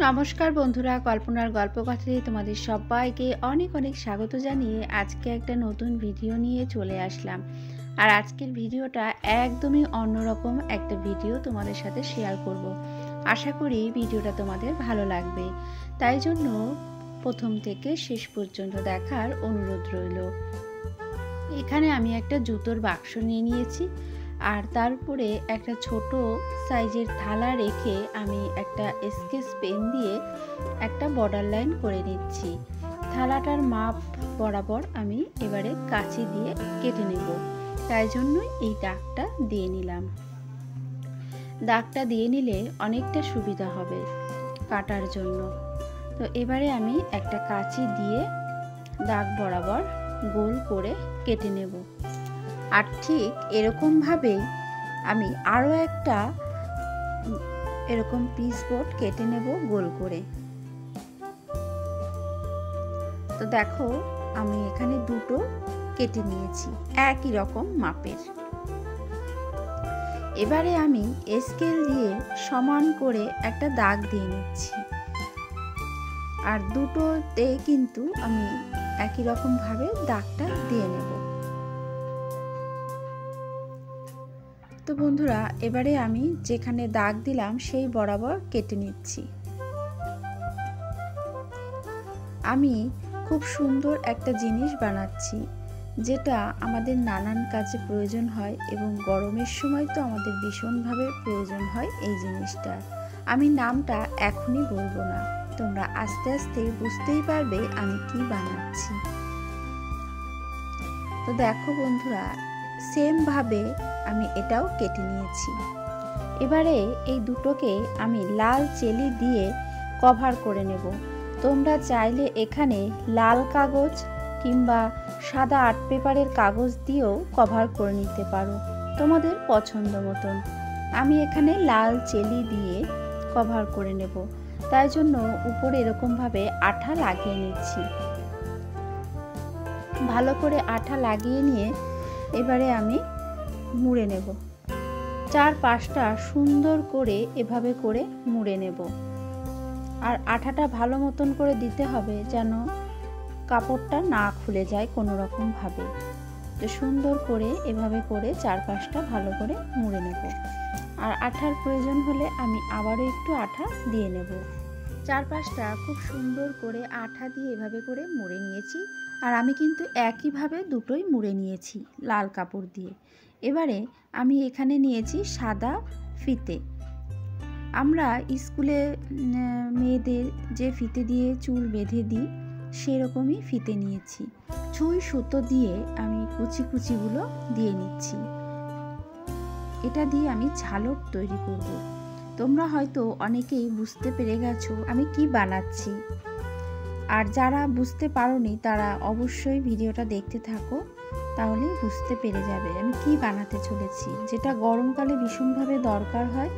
নমস্কার বন্ধুরা, কল্পনার গল্পকথায় তোমাদের সবাইকে অনেক অনেক স্বাগত জানিয়ে আজকে একটা নতুন ভিডিও নিয়ে চলে আসলাম। আর আজকের ভিডিওটা একদমই অন্যরকম একটা ভিডিও তোমাদের সাথে শেয়ার করব। আশা করি ভিডিওটা তোমাদের ভালো লাগবে, তাই জন্য প্রথম থেকে শেষ পর্যন্ত দেখার অনুরোধ রইল। এখানে আমি একটা জুতোর বাক্স নিয়ে নিয়েছি, আর তার উপরে একটা ছোট সাইজের থালা রেখে আমি একটা স্কেচ পেন দিয়ে একটা বর্ডার লাইন করে নিচ্ছি। থালাটার মাপ বরাবর আমি এবারে কাঁচি দিয়ে কেটে নেব, তাই জন্যই এই দাগটা দিয়ে নিলাম। দাগটা দিয়ে নিলে অনেকটা সুবিধা হবে কাটার জন্য। তো এবারে আমি একটা কাঁচি দিয়ে দাগ বরাবর গোল করে কেটে নেব। আর ঠিক এরকমভাবেই আমি আরও একটা এরকম পিস বোর্ড কেটে নেব গোল করে। তো দেখো আমি এখানে দুটো কেটে নিয়েছি একই রকম মাপের। এবারে আমি স্কেল দিয়ে সমান করে একটা দাগ দিয়ে নিচ্ছি, আর দুটোতে কিন্তু আমি একই রকম ভাবে দাগটা দিয়ে নেব। তো বন্ধুরা, এবারে আমি যেখানে দাগ দিলাম সেই বরাবর কেটে নিচ্ছি। আমি খুব সুন্দর একটা জিনিস বানাচ্ছি, যেটা আমাদের নানান কাজে প্রয়োজন হয় এবং গরমের সময় তো আমাদের ভীষণভাবে প্রয়োজন হয় এই জিনিসটা। আমি নামটা এখনই বলবো না, তোমরা আস্তে আস্তে বুঝতেই পারবে আমি কি বানাচ্ছি। তো দেখো বন্ধুরা, সেম ভাবে আমি এটাও কেটে নিয়েছি। এবারে এই দুটোকে আমি লাল চেলি দিয়ে কভার করে নেব। তোমরা চাইলে এখানে লাল কাগজ কিংবা সাদা আর্ট পেপারের কাগজ দিয়েও কভার করে নিতে পারো তোমাদের পছন্দ মতন। আমি এখানে লাল চেলি দিয়ে কভার করে নেব, তাই জন্য উপরে এরকমভাবে আঠা লাগিয়ে নিচ্ছি। ভালো করে আঠা লাগিয়ে নিয়ে এবারে আমি মুড়ে নেব। চার পাঁচটা সুন্দর করে এভাবে করে মুড়ে নেব। আর আঠাটা ভালো মতন করে দিতে হবে যেন কাপড়টা না খুলে যায় কোনো রকম ভাবে। তো সুন্দর করে এভাবে করে চার পাঁচটা ভালো করে মুড়ে নেব। আর আঠার প্রয়োজন হলে আমি আবারও একটু আঠা দিয়ে নেব। চার পাঁচটা খুব সুন্দর করে আঠা দিয়ে এভাবে করে মুড়ে নিয়েছি। আর আমি কিন্তু একইভাবে দুটোই মুড়ে নিয়েছি লাল কাপড় দিয়ে। এবারে আমি এখানে নিয়েছি সাদা ফিতে। আমরা স্কুলে মেয়েদের যে ফিতে দিয়ে চুল বেঁধে দিই সেরকমই ফিতে নিয়েছি। সুই সুতো দিয়ে আমি কুচি কুচিগুলো দিয়ে নিচ্ছি। এটা দিয়ে আমি ঝালর তৈরি করব। তোমরা হয়তো অনেকেই বুঝতে পেরে গেছো আমি কি বানাচ্ছি, আর যারা বুঝতে পারোনি তারা অবশ্যই ভিডিওটা দেখতে থাকো, তাহলেই বুঝতে পেরে যাবে আমি কি বানাতে চলেছি, যেটা গরমকালে ভীষণভাবে দরকার হয়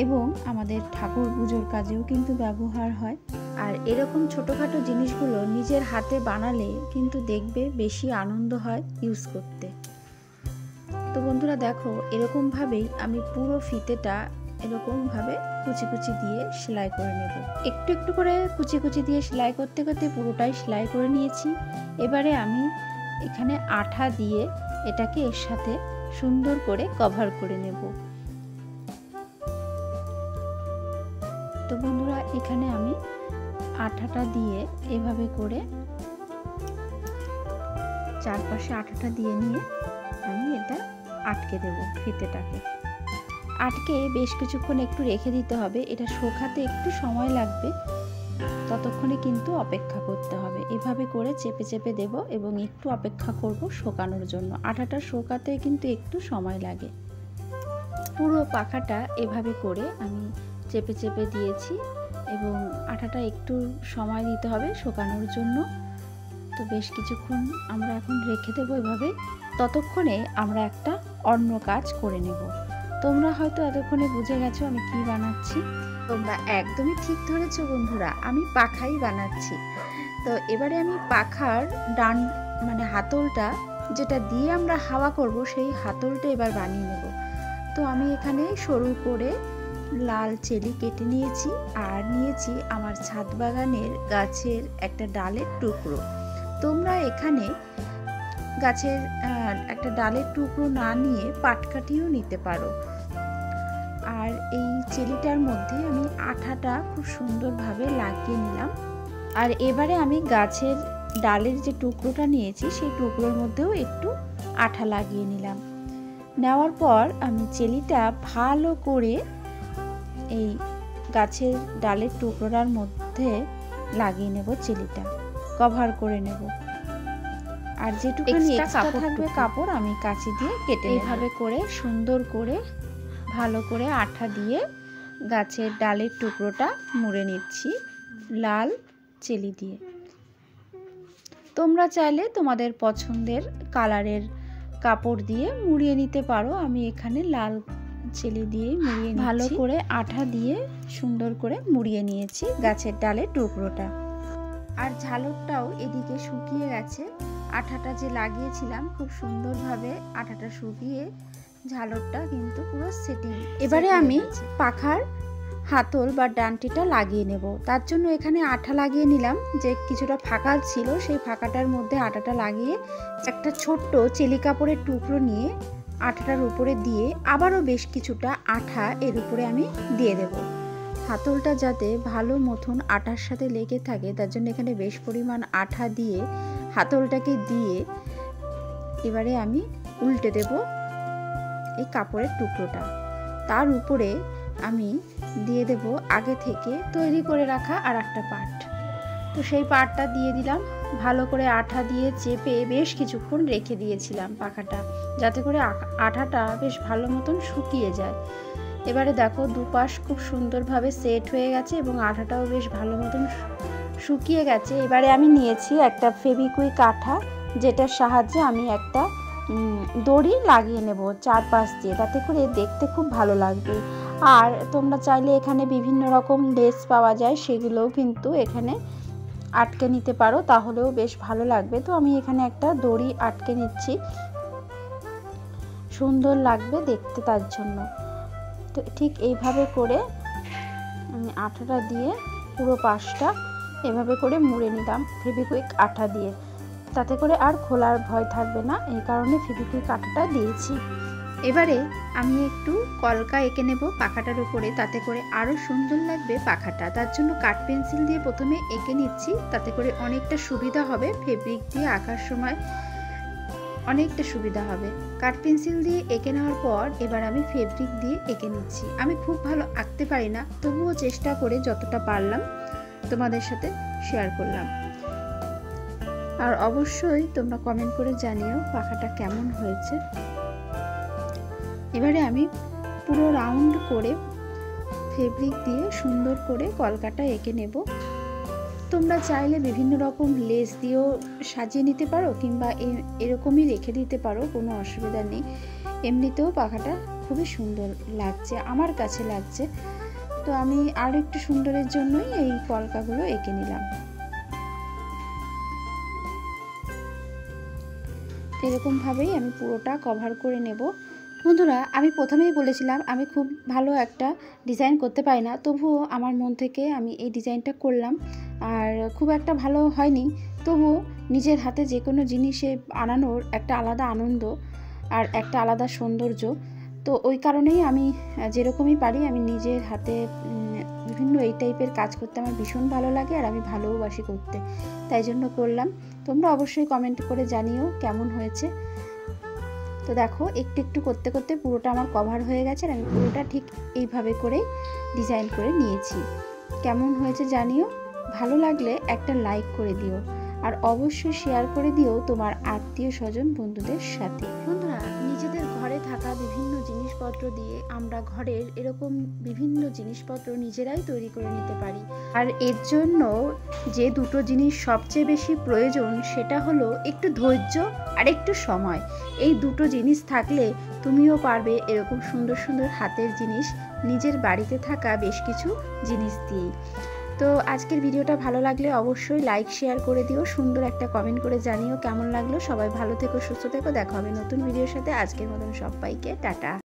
এবং আমাদের ঠাকুর পুজোর কাজেও কিন্তু ব্যবহার হয়। আর এরকম ছোটোখাটো জিনিসগুলো নিজের হাতে বানালে কিন্তু দেখবে বেশি আনন্দ হয় ইউজ করতে। তো বন্ধুরা দেখো, এরকমভাবেই আমি পুরো ফিতেটা এরকমভাবে কুচি কুচি দিয়ে সেলাই করে নেব। একটু একটু করে কুচি কুচি দিয়ে সেলাই করতে করতে পুরোটাই সেলাই করে নিয়েছি। এবারে আমি এখানে আঠা দিয়ে এটাকে এর সাথে সুন্দর করে কভার করে নেব। তো বন্ধুরা, এখানে আমি আঠাটা দিয়ে এভাবে করে চারপাশে আঠাটা দিয়ে নিয়ে আমি এটা আটকে দেব। ফিতেটাকে আটকে বেশ কিছুক্ষণ একটু রেখে দিতে হবে। এটা শুকাতে একটু সময় লাগবে, ততক্ষণে কিন্তু অপেক্ষা করতে হবে। এভাবে করে চেপে চেপে দেব এবং একটু অপেক্ষা করব শুকানোর জন্য। আঠাটা শুকাতে কিন্তু একটু সময় লাগে। পুরো পাখাটা এভাবে করে আমি চেপে চেপে দিয়েছি এবং আঠাটা একটু সময় দিতে হবে শুকানোর জন্য। তো বেশ কিছুক্ষণ আমরা এখন রেখে দেবো এভাবে। ততক্ষণে আমরা একটা অন্য কাজ করে নেব। তোমরা হয়তো এতক্ষণে বুঝে গেছো আমি কি বানাচ্ছি। তোমরা একদমই ঠিক ধরেছো বন্ধুরা, আমি পাখাই বানাচ্ছি। তো এবারে আমি পাখার ডান হাতলটা যেটা দিয়ে আমরা হাওয়া করব সেই হাতলটা এবার বানিয়ে নেব। তো আমি এখানে সরু করে লাল চেলি কেটে নিয়েছি, আর নিয়েছি আমার ছাদ বাগানের গাছের একটা ডালের টুকরো। তোমরা এখানে গাছের একটা ডালের টুকরো না নিয়ে পাটকাঠিও নিতে পারো। আর এই চেলিটার মধ্যে আমি আঠাটা খুব সুন্দরভাবে লাগিয়ে নিলাম। আর এবারে আমি গাছের ডালের যে টুকরোটা নিয়েছি সেই টুকরোর মধ্যেও একটু আঠা লাগিয়ে নিলাম। নেওয়ার পর আমি চেলিটা ভালো করে এই গাছের ডালের টুকরোটার মধ্যে লাগিয়ে নেব, চেলিটা কভার করে নেব। আর যেটুকুনি এক্সট্রা থাকবে কাপড় আমি কাঁচি দিয়ে কেটে এইভাবে করে সুন্দর করে ভালো করে আঠা দিয়ে গাছের ডালের টুকরোটা মুড়ে নিচ্ছি লাল চেলি দিয়ে। তোমরা চাইলে তোমাদের পছন্দের কালারের কাপড় দিয়ে মুড়িয়ে নিতে পারো। আমি এখানে লাল চেলি দিয়ে মুড়িয়ে ভালো করে আঠা দিয়ে সুন্দর করে মুড়িয়ে নিয়েছি গাছের ডালের টুকরোটা। আর ঝালরটাও এদিকে শুকিয়ে গেছে। আঠাটা যে লাগিয়েছিলাম খুব সুন্দরভাবে আঠাটা শুকিয়ে ঝালরটা কিন্তু পুরো সেটিং। এবারে আমি পাখার হাতল বা ডান্টিটা লাগিয়ে নেব। তার জন্য এখানে আঠা লাগিয়ে নিলাম, যে কিছুটা ফাঁকা ছিল সেই ফাঁকাটার মধ্যে আঠাটা লাগিয়ে একটা ছোট্ট চেলি কাপড়ের টুকরো নিয়ে আঠাটার উপরে দিয়ে আবারও বেশ কিছুটা আঠা এর উপরে আমি দিয়ে দেব। হাতলটা যাতে ভালো মতন আটার সাথে লেগে থাকে তার জন্য এখানে বেশ পরিমাণ আঠা দিয়ে হাতলটাকে দিয়ে এবারে আমি উল্টে দেব এই কাপড়ের টুকরোটা। তার উপরে আমি দিয়ে দেব আগে থেকে তৈরি করে রাখা আর একটা পাট। তো সেই পাটটা দিয়ে দিলাম, ভালো করে আঠা দিয়ে চেপে বেশ কিছুক্ষণ রেখে দিয়েছিলাম পাখাটা, যাতে করে আঠাটা বেশ ভালো মতন শুকিয়ে যায়। এবারে দেখো দুপাশ খুব সুন্দরভাবে সেট হয়ে গেছে এবং আঠাটাও বেশ ভালো মতন শুকিয়ে গেছে। এবারে আমি নিয়েছি একটা ফেভিকুইক আঠা, যেটার সাহায্যে আমি একটা দড়ি লাগিয়ে নেব চারপাশ দিয়ে, তাতে করে দেখতে খুব ভালো লাগবে। আর তোমরা চাইলে এখানে বিভিন্ন রকম লেস পাওয়া যায়, সেগুলোও কিন্তু এখানে আটকে নিতে পারো, তাহলেও বেশ ভালো লাগবে। তো আমি এখানে একটা দড়ি আটকে নিচ্ছি, সুন্দর লাগবে দেখতে তার জন্য। তো ঠিক এইভাবে করে আমি আঠাটা দিয়ে পুরো পাশটা এভাবে করে মুড়ে নিলাম ফেভিকুইক আঠা দিয়ে, তাতে করে আর খোলার ভয় থাকবে না, এই কারণে ফেভিকুইক আঠাটা দিয়েছি। এবারে আমি একটু কলকা এঁকে নেব পাখাটার উপরে, তাতে করে আরও সুন্দর লাগবে পাখাটা। তার জন্য কাঠ পেন্সিল দিয়ে প্রথমে এঁকে নিচ্ছি, তাতে করে অনেকটা সুবিধা হবে, ফেব্রিক দিয়ে আঁকার সময় অনেকটা সুবিধা হবে। কাঠ পেন্সিল দিয়ে এঁকে নেওয়ার পর এবার আমি ফেব্রিক দিয়ে এঁকে নিচ্ছি। আমি খুব ভালো আঁকতে পারি না, তবুও চেষ্টা করে যতটা পারলাম তোমাদের সাথে শেয়ার করলাম। আর অবশ্যই তোমরা কমেন্ট করে জানিও পাখাটা কেমন হয়েছে। এবারে আমি পুরো রাউন্ড করে ফেব্রিক দিয়ে সুন্দর করে কলকাটা এঁকে নেব। তোমরা চাইলে বিভিন্ন রকম লেস দিয়েও সাজিয়ে নিতে পারো, কিংবা এরকমই রেখে দিতে পারো, কোনো অসুবিধা নেই। এমনিতেও পাখাটা খুবই সুন্দর লাগছে, আমার কাছে লাগছে। তো আমি আর একটু সুন্দরের জন্যই এই কলকাগুলো এঁকে নিলাম। এরকমভাবেই আমি পুরোটা কভার করে নেব। বন্ধুরা, আমি প্রথমেই বলেছিলাম আমি খুব ভালো একটা ডিজাইন করতে পারি না, তবুও আমার মন থেকে আমি এই ডিজাইনটা করলাম। আর খুব একটা ভালো হয়নি, তবুও নিজের হাতে যে কোনো জিনিসে বানানোর একটা আলাদা আনন্দ আর একটা আলাদা সৌন্দর্য। তো ওই কারণেই আমি যেরকমই পারি আমি নিজের হাতে বিভিন্ন এই টাইপের কাজ করতে আমার ভীষণ ভালো লাগে, আর আমি ভালোবাসি করতে, তাই জন্য করলাম। তোমরা অবশ্যই কমেন্ট করে জানিও কেমন হয়েছে। তো দেখো একটু একটু করতে করতে পুরোটা আমার কভার হয়ে গেছে, আর আমি পুরোটা ঠিক এইভাবে করেই ডিজাইন করে নিয়েছি। কেমন হয়েছে জানিও, ভালো লাগলে একটা লাইক করে দিও, আর অবশ্যই শেয়ার করে দিও তোমার আত্মীয় স্বজন বন্ধুদের সাথে। বন্ধুরা, নিজেদের ঘরে থাকা বিভিন্ন জিনিসপত্র দিয়ে আমরা ঘরের এরকম বিভিন্ন জিনিসপত্র নিজেরাই তৈরি করে নিতে পারি। আর এর জন্য যে দুটো জিনিস সবচেয়ে বেশি প্রয়োজন সেটা হলো একটু ধৈর্য আর একটু সময়। এই দুটো জিনিস থাকলে তুমিও পারবে এরকম সুন্দর সুন্দর হাতের জিনিস নিজের বাড়িতে থাকা বেশ কিছু জিনিস দিয়েই। তো আজকের ভিডিওটা ভালো লাগলে অবশ্যই লাইক শেয়ার করে দিও, সুন্দর একটা কমেন্ট করে জানিও কেমন লাগলো। সবাই ভালো থেকো, সুস্থ থেকো, দেখা হবে নতুন ভিডিওর সাথে। আজকের মতন সবাইকে টাটা।